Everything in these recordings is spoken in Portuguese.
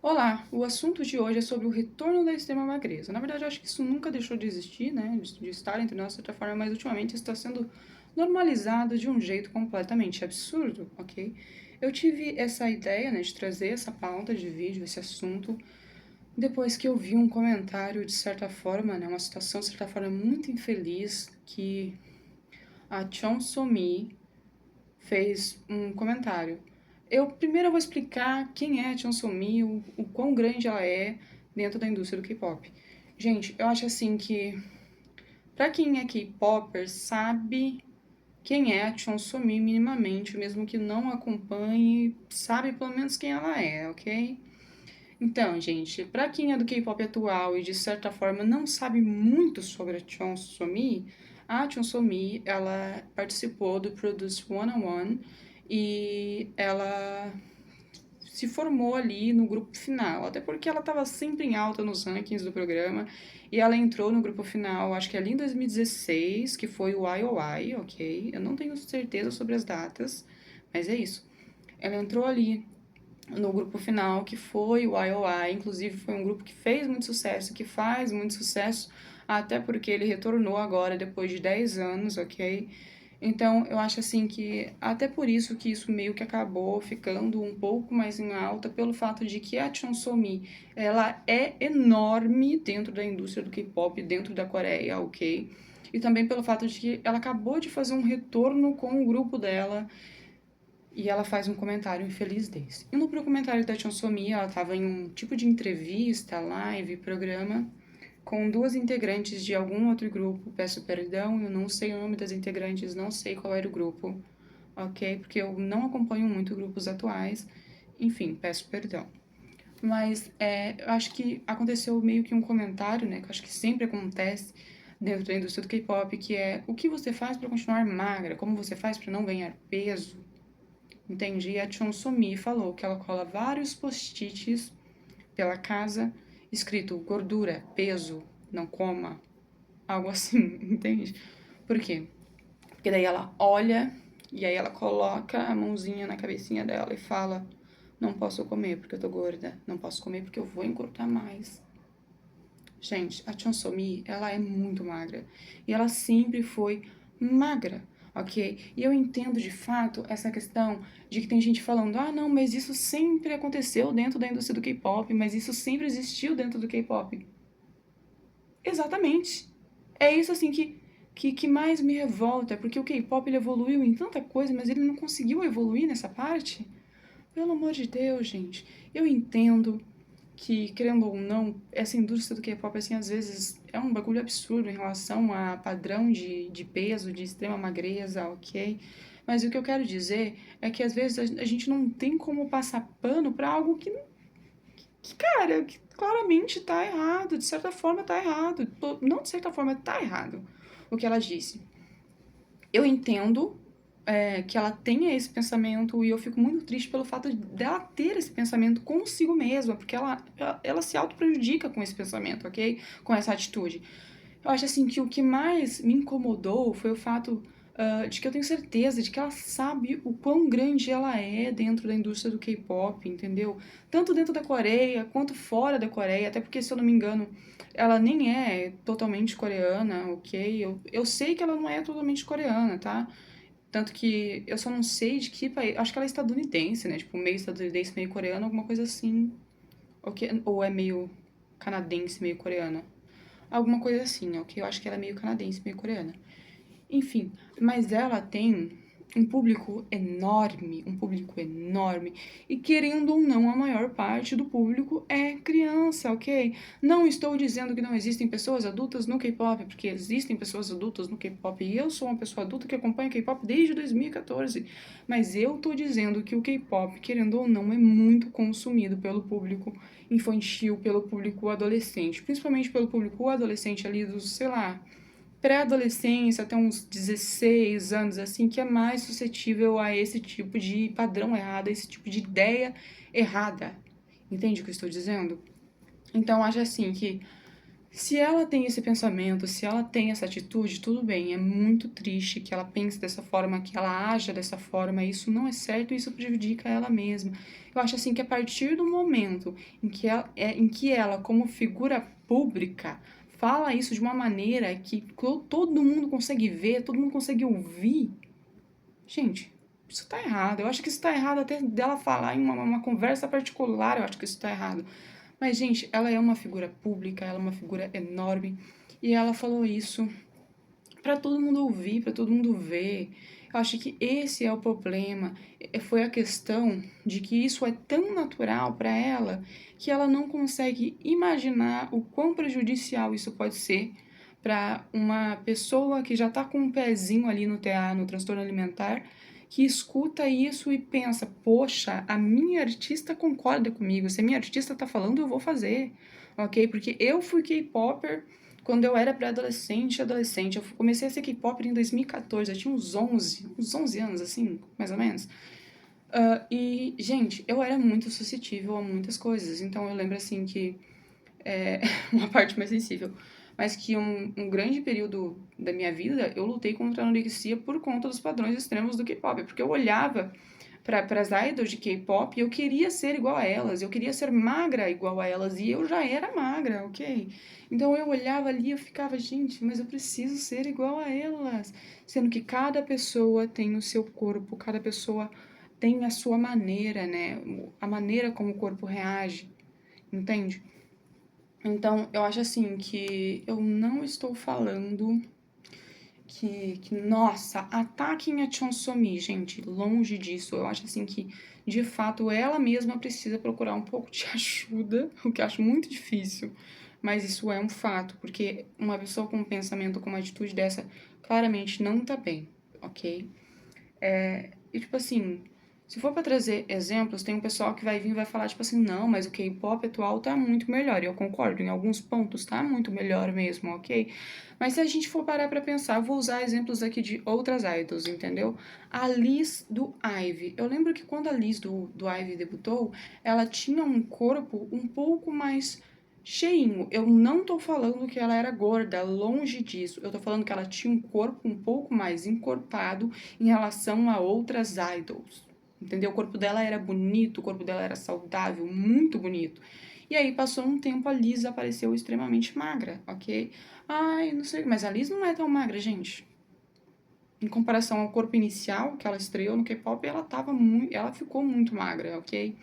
Olá, o assunto de hoje é sobre o retorno da extrema magreza. Na verdade, eu acho que isso nunca deixou de existir, né? De estar entre nós de certa forma, mas ultimamente está sendo normalizado de um jeito completamente absurdo, ok? Eu tive essa ideia, né, de trazer essa pauta de vídeo, esse assunto, depois que eu vi um comentário, de certa forma, né, uma situação, de certa forma, muito infeliz, que a Chon Somi fez um comentário. Primeiro eu vou explicar quem é a Chanson Mi, o quão grande ela é dentro da indústria do K-pop. Gente, eu acho assim que pra quem é K-popper sabe quem é a Chanson Mi minimamente, mesmo que não acompanhe, sabe pelo menos quem ela é, ok? Então, gente, pra quem é do K-pop atual e de certa forma não sabe muito sobre a Chanson Mi, a Chanson Mi, ela participou do Produce 101 e ela se formou ali no grupo final, até porque ela estava sempre em alta nos rankings do programa, e ela entrou no grupo final, acho que ali em 2016, que foi o IOI, ok? Eu não tenho certeza sobre as datas, mas é isso. Ela entrou ali no grupo final, que foi o IOI, inclusive foi um grupo que fez muito sucesso, que faz muito sucesso, até porque ele retornou agora depois de 10 anos, ok? Então, eu acho assim que até por isso que isso meio que acabou ficando um pouco mais em alta pelo fato de que a Chonsomi, ela é enorme dentro da indústria do K-pop, dentro da Coreia, ok? E também pelo fato de que ela acabou de fazer um retorno com o grupo dela e ela faz um comentário infeliz desse. E no comentário da Chonsomi, ela estava em um tipo de entrevista, live, programa, com duas integrantes de algum outro grupo. Peço perdão, eu não sei o nome das integrantes, não sei qual era o grupo, ok? Porque eu não acompanho muito grupos atuais. Enfim, peço perdão. Mas eu acho que aconteceu meio que um comentário, né? Que eu acho que sempre acontece dentro da indústria do K-pop, que é o que você faz para continuar magra? Como você faz para não ganhar peso? Entende? E a Chonsumi falou que ela cola vários post-its pela casa, escrito gordura, peso, não coma, algo assim, entende? Por quê? Porque daí ela olha e aí ela coloca a mãozinha na cabecinha dela e fala: não posso comer porque eu tô gorda, não posso comer porque eu vou engordar mais. Gente, a Chonsomi, ela é muito magra. E ela sempre foi magra, ok? E eu entendo de fato essa questão de que tem gente falando: ah, não, mas isso sempre aconteceu dentro da indústria do K-pop, mas isso sempre existiu dentro do K-pop. Exatamente. É isso assim que mais me revolta, porque o K-pop ele evoluiu em tanta coisa, mas ele não conseguiu evoluir nessa parte. Pelo amor de Deus, gente. Eu entendo que, querendo ou não, essa indústria do K-pop, assim, às vezes é um bagulho absurdo em relação a padrão de peso, de extrema magreza, ok? Mas o que eu quero dizer é que, às vezes, a gente não tem como passar pano pra algo cara, que claramente tá errado, de certa forma tá errado. Não de certa forma, tá errado o que ela disse. Eu entendo que ela tenha esse pensamento e eu fico muito triste pelo fato dela ter esse pensamento consigo mesma, porque ela se auto-prejudica com esse pensamento, ok? Com essa atitude. Eu acho assim que o que mais me incomodou foi o fato de que eu tenho certeza de que ela sabe o quão grande ela é dentro da indústria do K-pop, entendeu? Tanto dentro da Coreia quanto fora da Coreia, até porque, se eu não me engano, ela nem é totalmente coreana, ok? Eu sei que ela não é totalmente coreana, tá? Tanto que eu só não sei de que país. Acho que ela é estadunidense, né? Tipo, meio estadunidense, meio coreano, alguma coisa assim. Ou é meio canadense, meio coreana. Alguma coisa assim, ok? Eu acho que ela é meio canadense, meio coreana. Enfim, mas ela tem um público enorme, e querendo ou não, a maior parte do público é criança, ok? Não estou dizendo que não existem pessoas adultas no K-pop, porque existem pessoas adultas no K-pop, e eu sou uma pessoa adulta que acompanha K-pop desde 2014, mas eu tô dizendo que o K-pop, querendo ou não, é muito consumido pelo público infantil, pelo público adolescente, principalmente pelo público adolescente ali dos, sei lá, pré-adolescência até uns 16 anos, assim, que é mais suscetível a esse tipo de padrão errado, a esse tipo de ideia errada. Entende o que eu estou dizendo? Então, acho assim que Se ela tem esse pensamento, se ela tem essa atitude, tudo bem, é muito triste que ela pense dessa forma, que ela haja dessa forma, isso não é certo, isso prejudica ela mesma. Eu acho assim que a partir do momento em que ela como figura pública, fala isso de uma maneira que todo mundo consegue ver, todo mundo consegue ouvir, gente, isso tá errado. Eu acho que isso tá errado até dela falar em uma conversa particular, eu acho que isso tá errado. Mas, gente, ela é uma figura pública, ela é uma figura enorme. E ela falou isso para todo mundo ouvir, para todo mundo ver. Eu acho que esse é o problema. Foi a questão de que isso é tão natural para ela que ela não consegue imaginar o quão prejudicial isso pode ser para uma pessoa que já está com um pezinho ali no TA, no transtorno alimentar, que escuta isso e pensa: poxa, a minha artista concorda comigo, se a minha artista está falando, eu vou fazer, ok? Porque eu fui K-popper quando eu era pré-adolescente e adolescente. Eu comecei a ser K-popper em 2014, eu tinha uns 11 anos, assim, mais ou menos. E, gente, eu era muito suscetível a muitas coisas, então eu lembro, assim, que uma parte mais sensível, mas que um grande período da minha vida eu lutei contra a anorexia por conta dos padrões extremos do K-pop, porque eu olhava para as idols de K-pop e eu queria ser igual a elas, eu queria ser magra igual a elas e eu já era magra, ok? Então eu olhava ali e eu ficava, gente, mas eu preciso ser igual a elas, sendo que cada pessoa tem o seu corpo, cada pessoa tem a sua maneira, né? A maneira como o corpo reage, entende? Então, eu acho assim que eu não estou falando nossa, ataquem a Chonsomi, gente, longe disso. Eu acho assim que, de fato, ela mesma precisa procurar um pouco de ajuda, o que eu acho muito difícil, mas isso é um fato, porque uma pessoa com um pensamento, com uma atitude dessa, claramente não tá bem, ok? E, tipo assim, se for pra trazer exemplos, tem um pessoal que vai vir e vai falar, tipo assim, não, mas o K-pop atual tá muito melhor. E eu concordo, em alguns pontos tá muito melhor mesmo, ok? Mas se a gente for parar pra pensar, eu vou usar exemplos aqui de outras idols, entendeu? A Liz do IVE. Eu lembro que quando a Liz do IVE debutou, ela tinha um corpo um pouco mais cheinho. Eu não tô falando que ela era gorda, longe disso. Eu tô falando que ela tinha um corpo um pouco mais encorpado em relação a outras idols. Entendeu? O corpo dela era bonito, o corpo dela era saudável, muito bonito. E aí passou um tempo, a Liz apareceu extremamente magra, ok? Ai, não sei, mas a Liz não é tão magra, gente. Em comparação ao corpo inicial que ela estreou no K-pop, ela ficou muito magra, ok?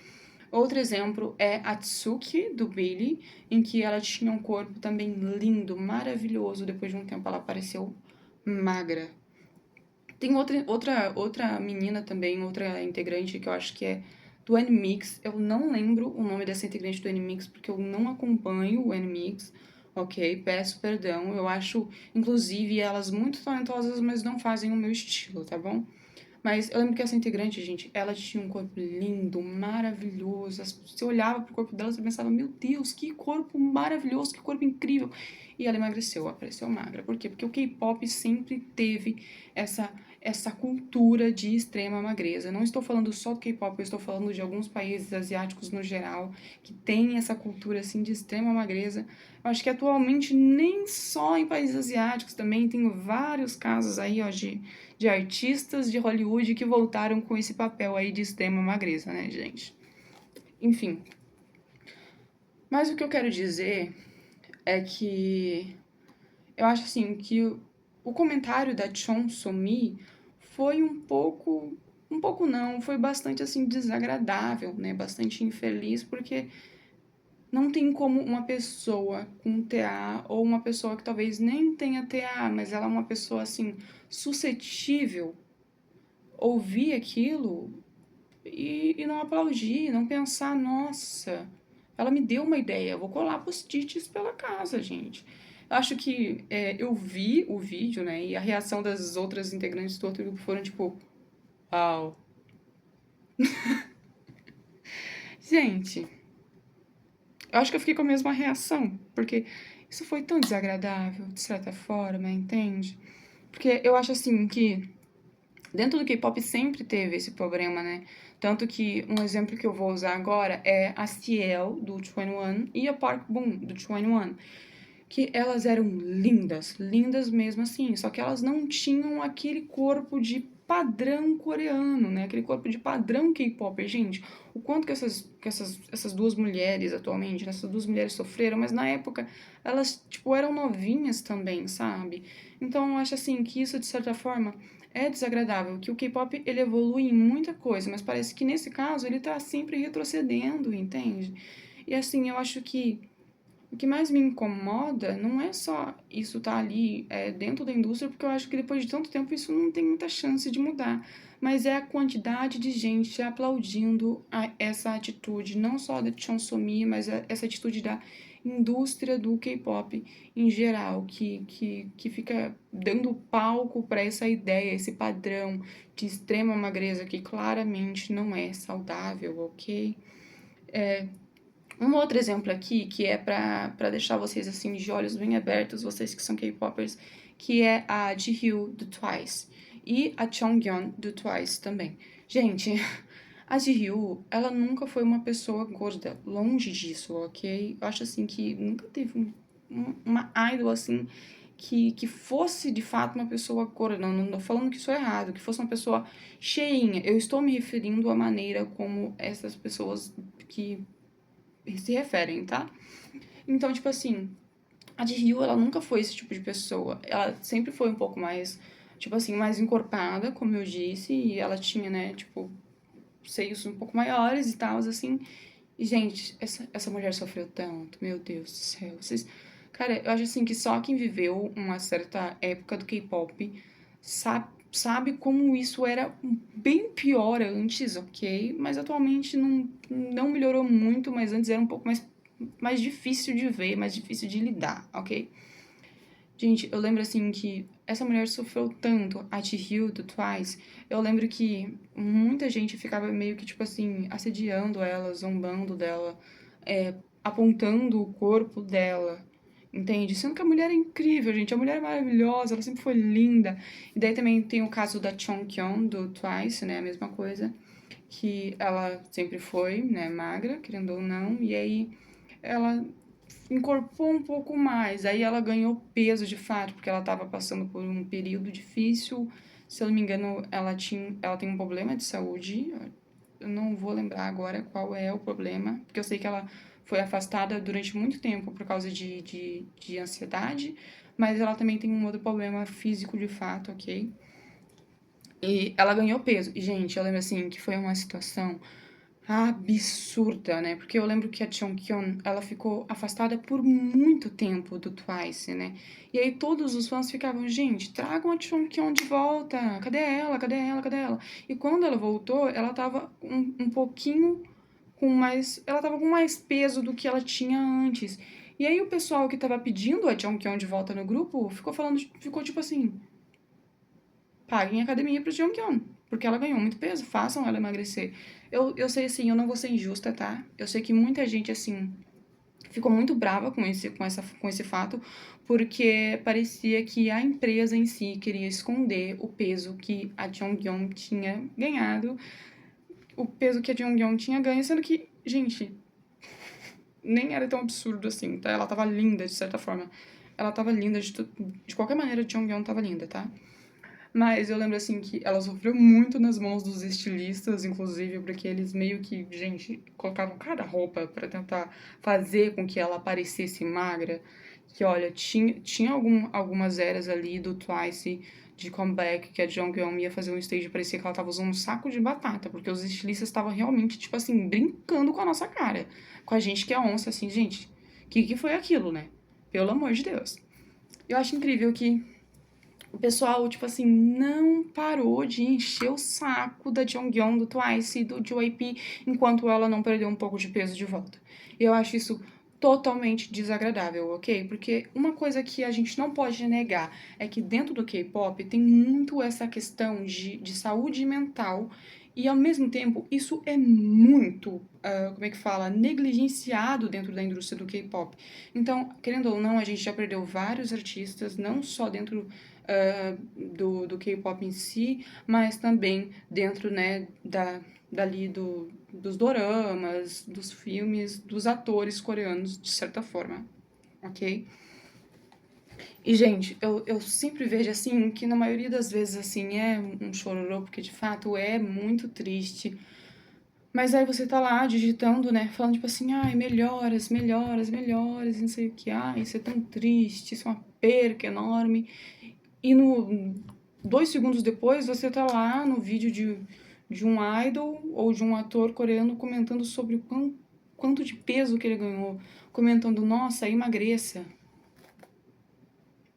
Outro exemplo é a Tsuki, do Billy, em que ela tinha um corpo também lindo, maravilhoso. Depois de um tempo ela apareceu magra. Tem outra menina também, outra integrante que eu acho que é do N-Mix. Eu não lembro o nome dessa integrante do N-Mix porque eu não acompanho o N-Mix, ok? Peço perdão. Eu acho, inclusive, elas muito talentosas, mas não fazem o meu estilo, tá bom? Mas eu lembro que essa integrante, gente, ela tinha um corpo lindo, maravilhoso. Você olhava pro corpo dela e pensava, meu Deus, que corpo maravilhoso, que corpo incrível. E ela emagreceu, apareceu magra. Por quê? Porque o K-pop sempre teve essa cultura de extrema magreza. Eu não estou falando só do K-pop, eu estou falando de alguns países asiáticos no geral, que tem essa cultura, assim, de extrema magreza. Eu acho que atualmente nem só em países asiáticos, também tem vários casos aí, ó, de artistas de Hollywood que voltaram com esse papel aí de extrema magreza, né, gente? Enfim. Mas o que eu quero dizer é que eu acho assim que o comentário da Chon Somi foi um pouco não, foi bastante assim desagradável, né? Bastante infeliz, porque não tem como uma pessoa com TA ou uma pessoa que talvez nem tenha TA, mas ela é uma pessoa assim suscetível ouvir aquilo e não aplaudir, não pensar, nossa, ela me deu uma ideia, eu vou colar post-its pela casa, gente. Eu acho que eu vi o vídeo, né, e a reação das outras integrantes do outro grupo foram tipo, uau. Gente, eu acho que eu fiquei com a mesma reação, porque isso foi tão desagradável, de certa forma, entende? Porque eu acho assim que dentro do K-pop sempre teve esse problema, né? Tanto que um exemplo que eu vou usar agora é a Ciel, do 2NE1, e a Park Boom, do 2NE1. que elas eram lindas, lindas mesmo assim, só que elas não tinham aquele corpo de padrão coreano, né? Aquele corpo de padrão K-pop. Gente, o quanto que essas duas mulheres atualmente, essas duas mulheres sofreram, mas na época elas, tipo, eram novinhas também, sabe? Então eu acho assim que isso, de certa forma, é desagradável, que o K-pop ele evolui em muita coisa, mas parece que nesse caso ele tá sempre retrocedendo, entende? E assim, eu acho que o que mais me incomoda não é só isso estar ali dentro da indústria, porque eu acho que depois de tanto tempo isso não tem muita chance de mudar, mas é a quantidade de gente aplaudindo essa atitude, não só da Chonsomi, mas essa atitude da indústria do K-pop em geral, que fica dando palco para essa ideia, esse padrão de extrema magreza que claramente não é saudável, ok? Um outro exemplo aqui, que é pra deixar vocês assim de olhos bem abertos, vocês que são K-popers, que é a Jihyo do Twice e a Chongyeon do Twice também. Gente, a Jihyo, ela nunca foi uma pessoa gorda, longe disso, ok? Eu acho assim que nunca teve uma idol assim que fosse de fato uma pessoa gorda. Não tô falando que isso é errado, que fosse uma pessoa cheinha. Eu estou me referindo à maneira como essas pessoas que se referem, tá? Então, tipo assim, a de Rio, ela nunca foi esse tipo de pessoa. Ela sempre foi um pouco mais, tipo assim, mais encorpada, como eu disse, e ela tinha, né, tipo, seios um pouco maiores e tal, assim. E, gente, essa mulher sofreu tanto, meu Deus do céu. Vocês... Cara, eu acho assim que só quem viveu uma certa época do K-pop sabe como isso era bem pior antes, ok? Mas atualmente não melhorou muito, mas antes era um pouco mais difícil de ver, mais difícil de lidar, ok? Gente, eu lembro assim que essa mulher sofreu tanto, a Jihyo do Twice. Eu lembro que muita gente ficava meio que, tipo assim, assediando ela, zombando dela, apontando o corpo dela, entende? Sendo que a mulher é incrível, gente. A mulher é maravilhosa, ela sempre foi linda. E daí também tem o caso da Chongkyun do Twice, né? A mesma coisa. Que ela sempre foi, né, magra, querendo ou não. E aí ela encorpou um pouco mais. Aí ela ganhou peso de fato, porque ela estava passando por um período difícil. Se eu não me engano, ela tem um problema de saúde. Eu não vou lembrar agora qual é o problema, porque eu sei que ela foi afastada durante muito tempo por causa de ansiedade, mas ela também tem um outro problema físico de fato, ok? E ela ganhou peso. E, gente, eu lembro assim que foi uma situação absurda, né? Porque eu lembro que a Jonghyun, ela ficou afastada por muito tempo do Twice, né? E aí todos os fãs ficavam, gente, tragam a Jonghyun de volta. Cadê ela? Cadê ela? Cadê ela? E quando ela voltou, ela tava um pouquinho com mais... Ela tava com mais peso do que ela tinha antes. E aí o pessoal que tava pedindo a Jonghyun de volta no grupo ficou tipo assim, paguem academia pro Jonghyun, porque ela ganhou muito peso, façam ela emagrecer. Eu sei, assim, eu não vou ser injusta, tá? Eu sei que muita gente, assim, ficou muito brava com esse fato, porque parecia que a empresa em si queria esconder o peso que a Jonghyun tinha ganhado, o peso que a Jonghyun tinha ganho, sendo que, gente, nem era tão absurdo assim, tá? Ela tava linda, de certa forma. Ela tava linda, de qualquer maneira, a Jonghyun tava linda, tá? Mas eu lembro, assim, que ela sofreu muito nas mãos dos estilistas, inclusive, porque eles meio que, gente, colocavam cada roupa pra tentar fazer com que ela parecesse magra. Que, olha, tinha algumas eras ali do Twice de comeback que a Jonghyun ia fazer um stage e parecia que ela tava usando um saco de batata, porque os estilistas estavam realmente, tipo assim, brincando com a nossa cara. Com a gente que é onça, assim, gente, que foi aquilo, né? Pelo amor de Deus. Eu acho incrível que o pessoal, tipo assim, não parou de encher o saco da Jonghyun, do Twice e do JYP enquanto ela não perdeu um pouco de peso de volta. E eu acho isso totalmente desagradável, ok? Porque uma coisa que a gente não pode negar é que dentro do K-pop tem muito essa questão de saúde mental e, ao mesmo tempo, isso é muito, como é que fala, negligenciado dentro da indústria do K-pop. Então, querendo ou não, a gente já perdeu vários artistas, não só dentro do K-pop em si, mas também dentro, né, dali dos doramas, dos filmes, dos atores coreanos, de certa forma, ok? E, gente, eu sempre vejo, assim, que na maioria das vezes, assim, é um chororô, porque de fato é muito triste. Mas aí você tá lá digitando, né, falando tipo assim, ai, melhoras, melhoras, melhoras, e não sei o que, ai, isso é tão triste, isso é uma perca enorme. E 2 segundos depois você tá lá no vídeo de um idol ou de um ator coreano comentando sobre o quanto de peso que ele ganhou, comentando, nossa, emagreça.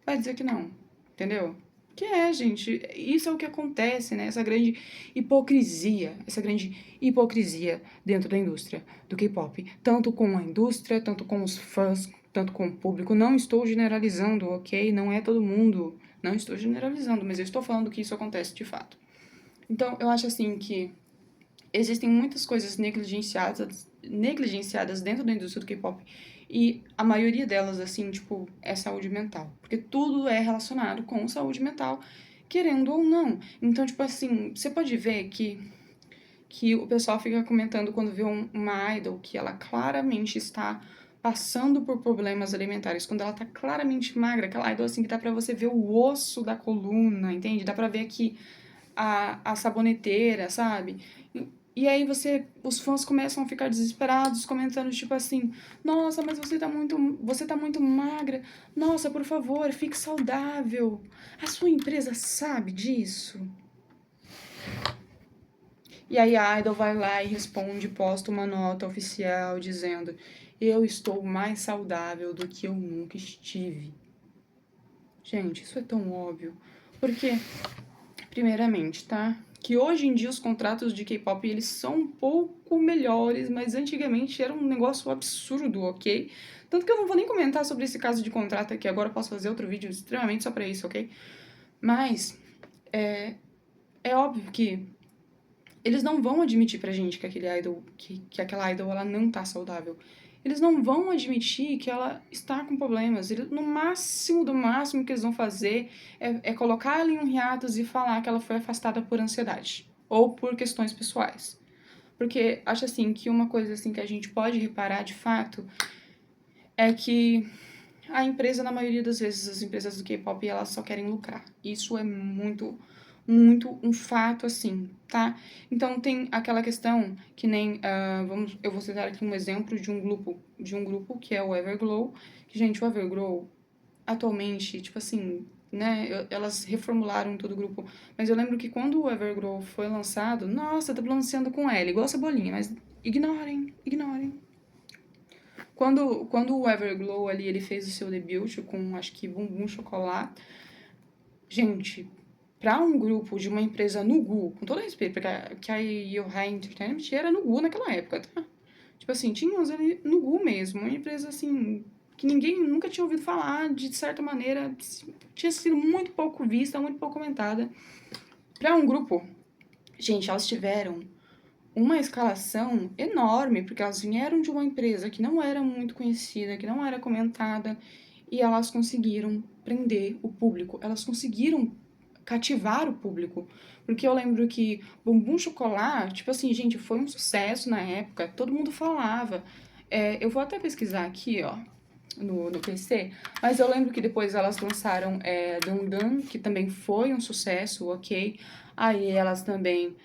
Vai dizer que não, entendeu? Que é, gente, isso é o que acontece, né? Essa grande hipocrisia dentro da indústria do K-pop, tanto com a indústria, tanto com os fãs, tanto com o público. Não estou generalizando, ok? Não é todo mundo. Não estou generalizando, mas eu estou falando que isso acontece de fato. Então, eu acho assim que existem muitas coisas negligenciadas dentro da indústria do K-pop e a maioria delas, assim, tipo, é saúde mental. Porque tudo é relacionado com saúde mental, querendo ou não. Então, tipo assim, você pode ver que o pessoal fica comentando quando vê uma idol que ela claramente está passando por problemas alimentares, quando ela tá claramente magra, aquela idol assim que dá pra você ver o osso da coluna, entende? Dá pra ver aqui a saboneteira, sabe? E aí os fãs começam a ficar desesperados, comentando tipo assim, nossa, mas você tá muito magra. Nossa, por favor, fique saudável. A sua empresa sabe disso? E aí a Idol vai lá e responde, posta uma nota oficial dizendo, eu estou mais saudável do que eu nunca estive. Gente, isso é tão óbvio. Porque primeiramente, tá? Que hoje em dia os contratos de K-pop eles são um pouco melhores, mas antigamente era um negócio absurdo, ok? Tanto que eu não vou nem comentar sobre esse caso de contrato aqui, agora eu posso fazer outro vídeo extremamente só pra isso, ok? Mas é óbvio que eles não vão admitir pra gente que que aquela idol ela não tá saudável. Eles não vão admitir que ela está com problemas. No máximo do máximo que eles vão fazer é colocar ela em um hiatus e falar que ela foi afastada por ansiedade ou por questões pessoais. Porque acho assim que uma coisa assim que a gente pode reparar de fato é que a empresa, na maioria das vezes, as empresas do K-pop, elas só querem lucrar. Isso é muito, muito um fato, assim, tá? Então, tem aquela questão que nem, eu vou citar aqui um exemplo de um grupo que é o Everglow, que, gente, o Everglow, atualmente, tipo assim, né, elas reformularam todo o grupo, mas eu lembro que quando o Everglow foi lançado, nossa, tá balanceando com L, igual a Cebolinha, mas ignorem, ignorem. Quando o Everglow ali, ele fez o seu debut com, acho que, Bumbum Chocolate, gente, pra um grupo de uma empresa Nugu, com todo respeito, porque que a Yohai Entertainment era Nugu naquela época, tá? Tipo assim, tínhamos ali Nugu mesmo, uma empresa, assim, que ninguém nunca tinha ouvido falar, de certa maneira, tinha sido muito pouco vista, muito pouco comentada. Pra um grupo, gente, elas tiveram uma escalação enorme, porque elas vieram de uma empresa que não era muito conhecida, que não era comentada, e elas conseguiram prender o público, elas conseguiram cativar o público. Porque eu lembro que Bumbum Chocolate, tipo assim, gente, foi um sucesso na época, todo mundo falava. Eu vou até pesquisar aqui, ó, no PC, mas eu lembro que depois elas lançaram Dum Dum, que também foi um sucesso, ok? Aí elas também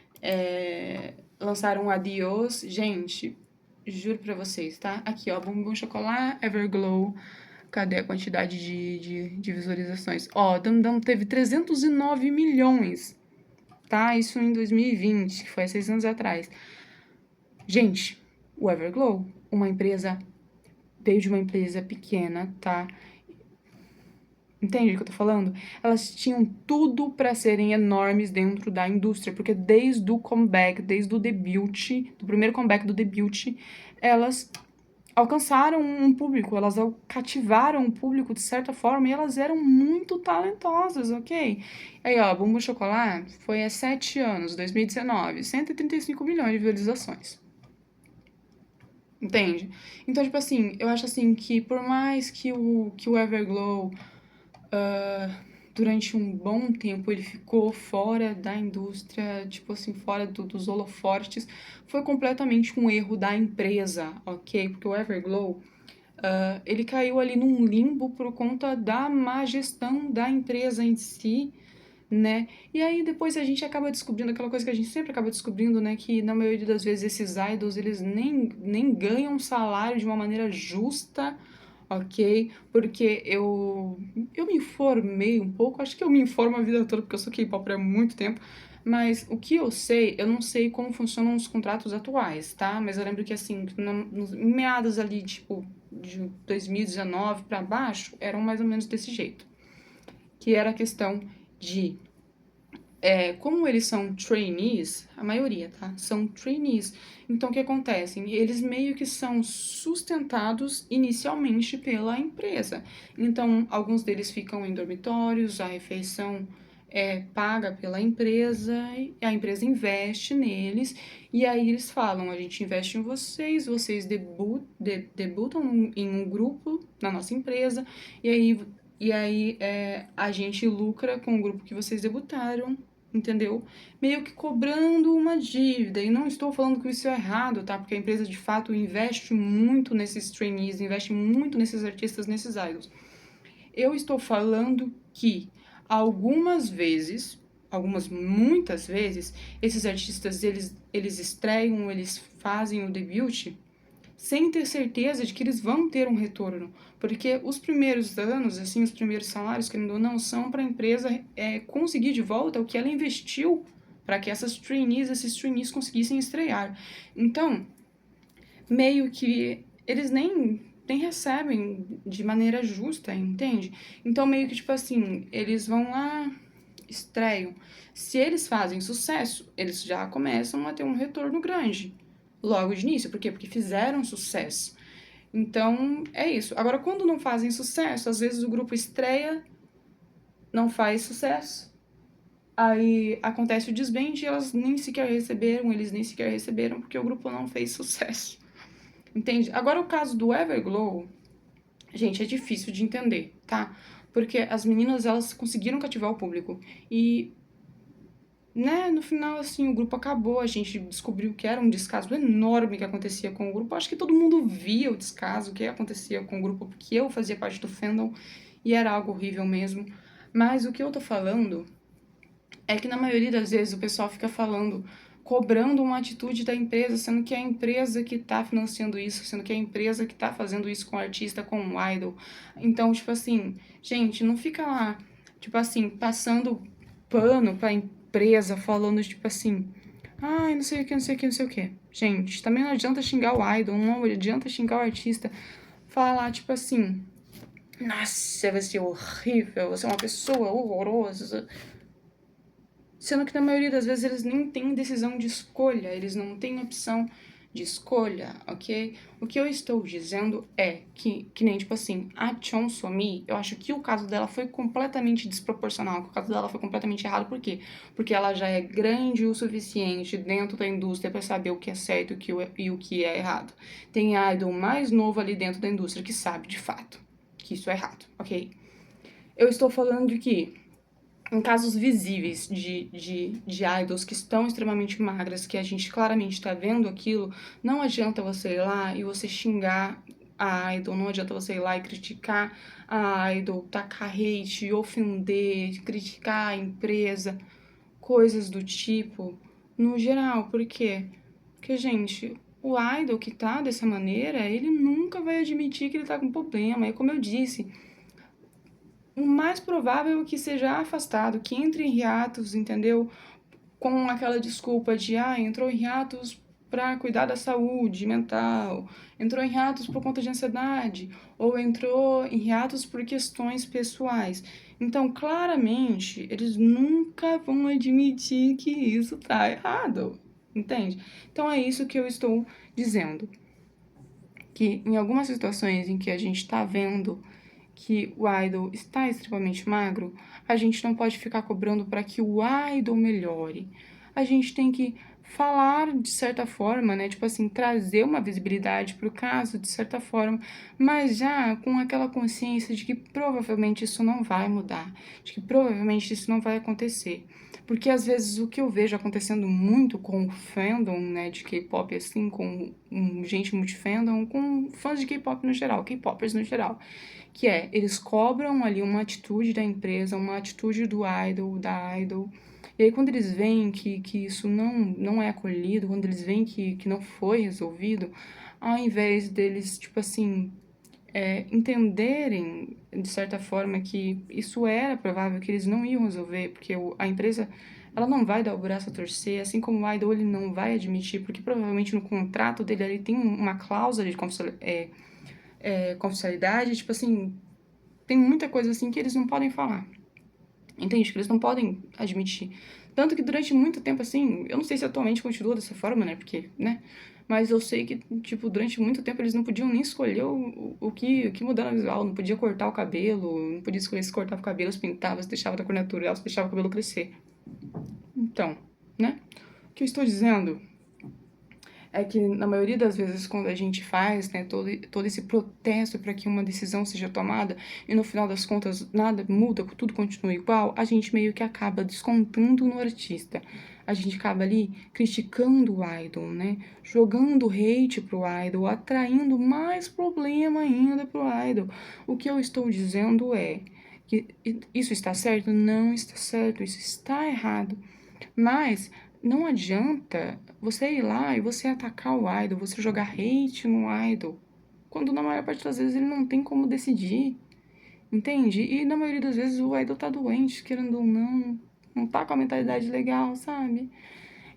lançaram Adios. Gente, juro pra vocês, tá? Aqui, ó, Bumbum Chocolate, Everglow. Cadê a quantidade de visualizações? Ó, Dum Dum teve 309 milhões, tá? Isso em 2020, que foi há 6 anos atrás. Gente, o Everglow, veio de uma empresa pequena, tá? Entende o que eu tô falando? Elas tinham tudo para serem enormes dentro da indústria, porque desde o comeback, desde o debut, do primeiro comeback do debut, elas alcançaram um público, elas cativaram um público de certa forma e elas eram muito talentosas, ok? Aí, ó, Bumbum Chocolate foi há 7 anos, 2019, 135 milhões de visualizações. Entende? Então, tipo assim, eu acho assim que por mais que o Everglow durante um bom tempo ele ficou fora da indústria, tipo assim, fora dos holofortes, foi completamente um erro da empresa, ok? Porque o Everglow, Ele caiu ali num limbo por conta da má gestão da empresa em si, né? E aí depois a gente acaba descobrindo aquela coisa que a gente sempre acaba descobrindo, né? Que na maioria das vezes esses idols, eles nem ganham salário de uma maneira justa, ok? Porque eu me informei um pouco, acho que eu me informo a vida toda, porque eu sou K-pop há muito tempo, mas o que eu sei, eu não sei como funcionam os contratos atuais, tá? Mas eu lembro que, assim, nos meados ali, tipo, de 2019 para baixo, eram mais ou menos desse jeito. Que era a questão de como eles são trainees, a maioria, tá? São trainees. Então, o que acontece? Eles meio que são sustentados inicialmente pela empresa. Então, alguns deles ficam em dormitórios, a refeição é paga pela empresa, e a empresa investe neles, e aí eles falam, a gente investe em vocês, vocês debutam em um grupo na nossa empresa, e aí a gente lucra com o grupo que vocês debutaram, entendeu? Meio que cobrando uma dívida. E não estou falando que isso é errado, tá? Porque a empresa de fato investe muito nesses trainees, investe muito nesses artistas, nesses idols. Eu estou falando que algumas vezes, muitas vezes, esses artistas eles estreiam, eles fazem o debut sem ter certeza de que eles vão ter um retorno. Porque os primeiros anos, assim, os primeiros salários, querendo ou não, são para a empresa conseguir de volta o que ela investiu para que esses trainees conseguissem estrear. Então, meio que eles nem recebem de maneira justa, entende? Então, meio que, tipo assim, eles vão lá, estreiam. Se eles fazem sucesso, eles já começam a ter um retorno grande logo de início. Por quê? Porque fizeram sucesso. Então, é isso. Agora, quando não fazem sucesso, às vezes o grupo estreia, não faz sucesso, aí acontece o desbande e elas nem sequer receberam, eles nem sequer receberam, porque o grupo não fez sucesso. Entende? Agora, o caso do Everglow, gente, é difícil de entender, tá? Porque as meninas, elas conseguiram cativar o público. E, né, no final, assim, o grupo acabou, a gente descobriu que era um descaso enorme que acontecia com o grupo. Acho que todo mundo via o descaso que acontecia com o grupo, porque eu fazia parte do fandom e era algo horrível mesmo. Mas o que eu tô falando é que na maioria das vezes o pessoal fica falando, cobrando uma atitude da empresa, sendo que é a empresa que tá financiando isso, sendo que é a empresa que tá fazendo isso com o artista, com o idol. Então, tipo assim, gente, não fica lá, tipo assim, passando pano pra empresa, falando, tipo assim, ai, não sei o que, não sei o que, não sei o que. Gente, também não adianta xingar o idol, não adianta xingar o artista, falar, tipo assim, nossa, vai ser horrível, você é uma pessoa horrorosa. Sendo que na maioria das vezes eles nem têm decisão de escolha, eles não têm opção de escolha, ok? O que eu estou dizendo é que nem, tipo assim, a Chon So-mi, eu acho que o caso dela foi completamente desproporcional, que o caso dela foi completamente errado, por quê? Porque ela já é grande o suficiente dentro da indústria para saber o que é certo e o que é errado. Tem idol mais novo ali dentro da indústria que sabe, de fato, que isso é errado, ok? Eu estou falando de que em casos visíveis de idols que estão extremamente magras, que a gente claramente está vendo aquilo, não adianta você ir lá e você xingar a idol, não adianta você ir lá e criticar a idol, tacar hate, ofender, criticar a empresa, coisas do tipo, no geral. Por quê? Porque, gente, o idol que tá dessa maneira, ele nunca vai admitir que ele tá com problema. É como eu disse, o mais provável é que seja afastado, que entre em hiatos, entendeu? Com aquela desculpa de, entrou em hiatos para cuidar da saúde mental, entrou em hiatos por conta de ansiedade, ou entrou em hiatos por questões pessoais. Então, claramente, eles nunca vão admitir que isso tá errado, entende? Então, é isso que eu estou dizendo. Que em algumas situações em que a gente tá vendo que o idol está extremamente magro, a gente não pode ficar cobrando para que o idol melhore. A gente tem que falar de certa forma, né, tipo assim, trazer uma visibilidade para o caso de certa forma, mas já com aquela consciência de que provavelmente isso não vai mudar, de que provavelmente isso não vai acontecer. Porque às vezes o que eu vejo acontecendo muito com o fandom, né, de K-pop, assim, com gente multifandom, com fãs de K-pop no geral, K-popers no geral, que é, eles cobram ali uma atitude da empresa, uma atitude do idol, da idol, e aí quando eles veem que isso não é acolhido, quando eles veem que não foi resolvido, ao invés deles, tipo assim, entenderem, de certa forma, que isso era provável, que eles não iam resolver, porque a empresa, ela não vai dar o braço a torcer, assim como o idol, ele não vai admitir, porque provavelmente no contrato dele ali tem uma cláusula de confidencialidade, tipo assim, tem muita coisa assim que eles não podem falar. Entende? Que eles não podem admitir. Tanto que durante muito tempo, assim, eu não sei se atualmente continua dessa forma, né? Porque, né? Mas eu sei que, tipo, durante muito tempo eles não podiam nem escolher o que mudar no visual. Não podia cortar o cabelo, não podia escolher se cortava o cabelo, se pintava, se deixava da cor natural, se deixava o cabelo crescer. Então, né? O que eu estou dizendo é que na maioria das vezes quando a gente faz, né, todo esse protesto para que uma decisão seja tomada e no final das contas nada muda, tudo continua igual, a gente meio que acaba descontando no artista. A gente acaba ali criticando o idol, né? Jogando hate pro idol, atraindo mais problema ainda pro idol. O que eu estou dizendo é que isso está certo? Não está certo, isso está errado. Mas não adianta você ir lá e você atacar o idol, você jogar hate no idol, quando na maior parte das vezes ele não tem como decidir, entende? E na maioria das vezes o idol tá doente, querendo ou não, não tá com a mentalidade legal, sabe?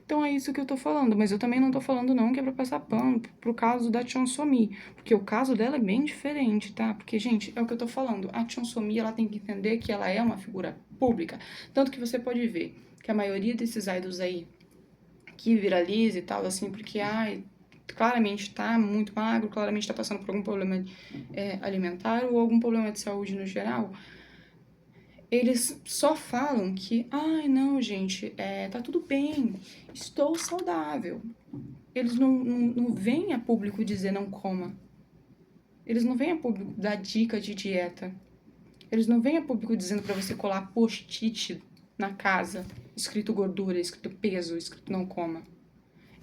Então é isso que eu tô falando, mas eu também não tô falando não que é pra passar pano pro caso da Chon Somi, porque o caso dela é bem diferente, tá? Porque, gente, é o que eu tô falando, a Chon Somi, ela tem que entender que ela é uma figura pública, tanto que você pode ver que a maioria desses idols aí que viraliza e tal, assim, porque, ai, claramente tá muito magro, claramente tá passando por algum problema alimentar ou algum problema de saúde no geral, eles só falam que, ai, não, gente, tá tudo bem, estou saudável. Eles não vêm a público dizer não coma. Eles não vêm a público dar dica de dieta. Eles não vêm a público dizendo para você colar post-it na casa, escrito gordura, escrito peso, escrito não coma.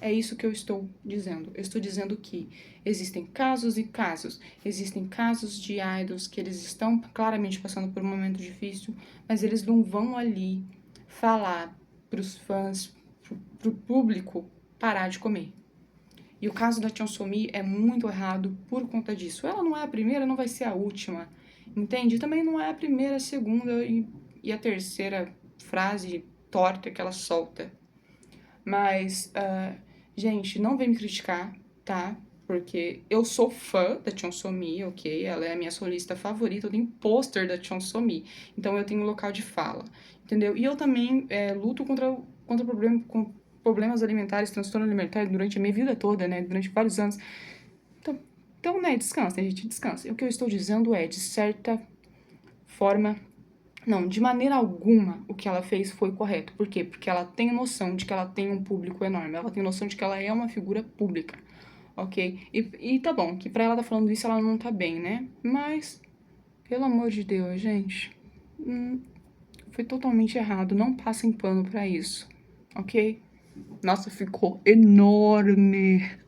É isso que eu estou dizendo. Eu estou dizendo que existem casos e casos. Existem casos de idols que eles estão claramente passando por um momento difícil, mas eles não vão ali falar para os fãs, para o público, parar de comer. E o caso da Somi é muito errado por conta disso. Ela não é a primeira, não vai ser a última, entende? Também não é a primeira, a segunda e a terceira frase torta que ela solta. Mas, gente, não vem me criticar, tá? Porque eu sou fã da Somi, ok? Ela é a minha solista favorita, eu tenho pôster da Somi. Então eu tenho local de fala, entendeu? E eu também luto contra problemas alimentares, transtorno alimentar durante a minha vida toda, né? Durante vários anos. Então, né, descansa, gente, descansa. E o que eu estou dizendo é, de certa forma, não, de maneira alguma o que ela fez foi correto. Por quê? Porque ela tem noção de que ela tem um público enorme. Ela tem noção de que ela é uma figura pública, ok? E tá bom, que pra ela tá falando isso ela não tá bem, né? Mas, pelo amor de Deus, gente, foi totalmente errado. Não passem pano pra isso, ok? Nossa, ficou enorme.